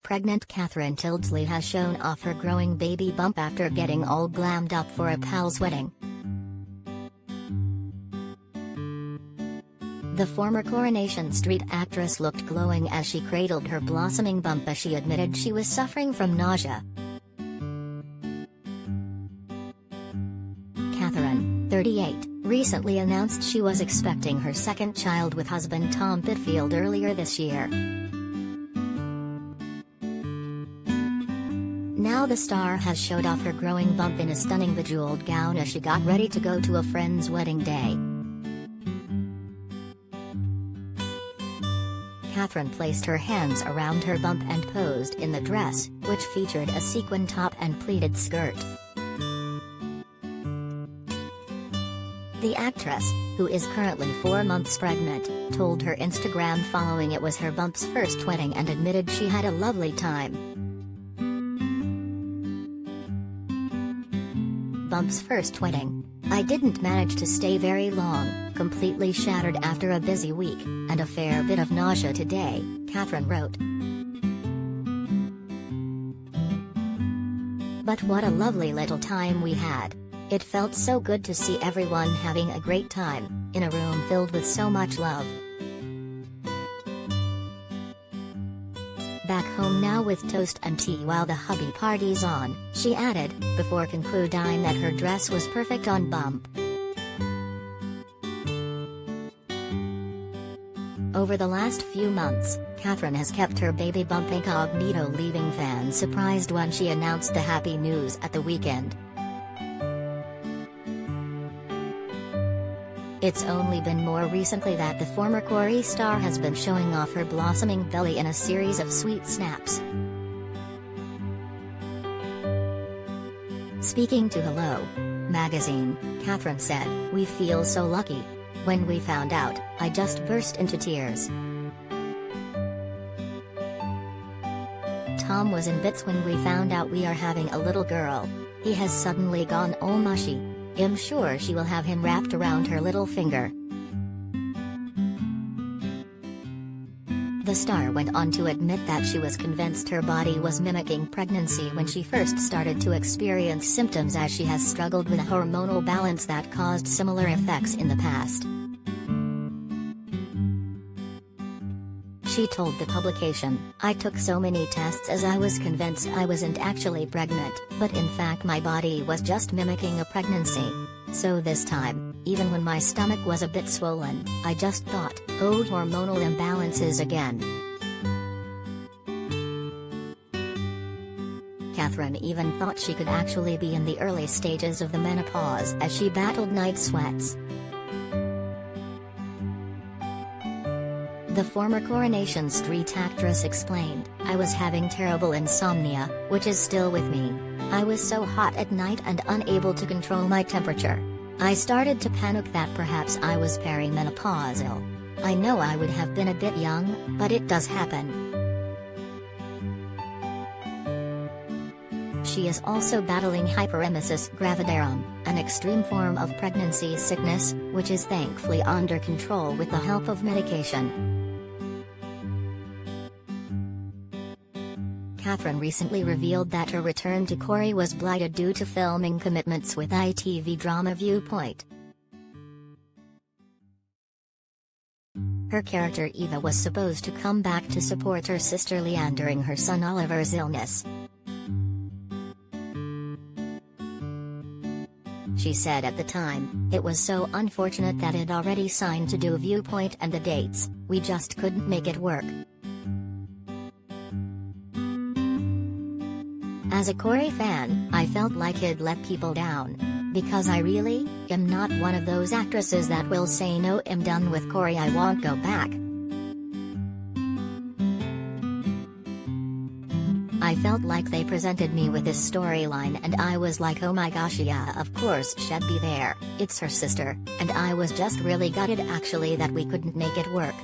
Pregnant Catherine Tyldesley has shown off her growing baby bump after getting all glammed up for a pal's wedding. The former Coronation Street actress looked glowing as she cradled her blossoming bump as she admitted she was suffering from nausea. Catherine, 38, recently announced she was expecting her second child with husband Tom Pitfield earlier this year. Now the star has showed off her growing bump in a stunning bejeweled gown as she got ready to go to a friend's wedding day. Catherine placed her hands around her bump and posed in the dress, which featured a sequin top and pleated skirt. The actress, who is currently 4 months pregnant, told her Instagram following it was her bump's first wedding and admitted she had a lovely time. Bump's first wedding. I didn't manage to stay very long, completely shattered after a busy week, and a fair bit of nausea today, Catherine wrote. But what a lovely little time we had. It felt so good to see everyone having a great time, in a room filled with so much love. Back home now with toast and tea while the hubby party's on, she added, before concluding that her dress was perfect on bump. Over the last few months, Catherine has kept her baby bump incognito, leaving fans surprised when she announced the happy news at the weekend. It's only been more recently that the former Corrie star has been showing off her blossoming belly in a series of sweet snaps. Speaking to Hello magazine, Catherine said, "We feel so lucky. When we found out, I just burst into tears. Tom was in bits when we found out we are having a little girl. He has suddenly gone all mushy. I'm sure she will have him wrapped around her little finger." The star went on to admit that she was convinced her body was mimicking pregnancy when she first started to experience symptoms, as she has struggled with a hormonal balance that caused similar effects in the past. She told the publication, "I took so many tests as I was convinced I wasn't actually pregnant, but in fact my body was just mimicking a pregnancy. So this time, even when my stomach was a bit swollen, I just thought, oh, hormonal imbalances again." Catherine even thought she could actually be in the early stages of the menopause as she battled night sweats. The former Coronation Street actress explained, "I was having terrible insomnia, which is still with me. I was so hot at night and unable to control my temperature. I started to panic that perhaps I was perimenopausal. I know I would have been a bit young, but it does happen." She is also battling hyperemesis gravidarum, an extreme form of pregnancy sickness, which is thankfully under control with the help of medication. Catherine recently revealed that her return to Corrie was blighted due to filming commitments with ITV drama Viewpoint. Her character Eva was supposed to come back to support her sister Leanne during her son Oliver's illness. She said at the time, "It was so unfortunate that I'd already signed to do Viewpoint and the dates, we just couldn't make it work." As a Corrie fan, I felt like he'd let people down. Because I really am not one of those actresses that will say no, I'm done with Corrie, I won't go back. I felt like they presented me with this storyline and I was like, oh my gosh, yeah, of course she'd be there, it's her sister, and I was just really gutted actually that we couldn't make it work.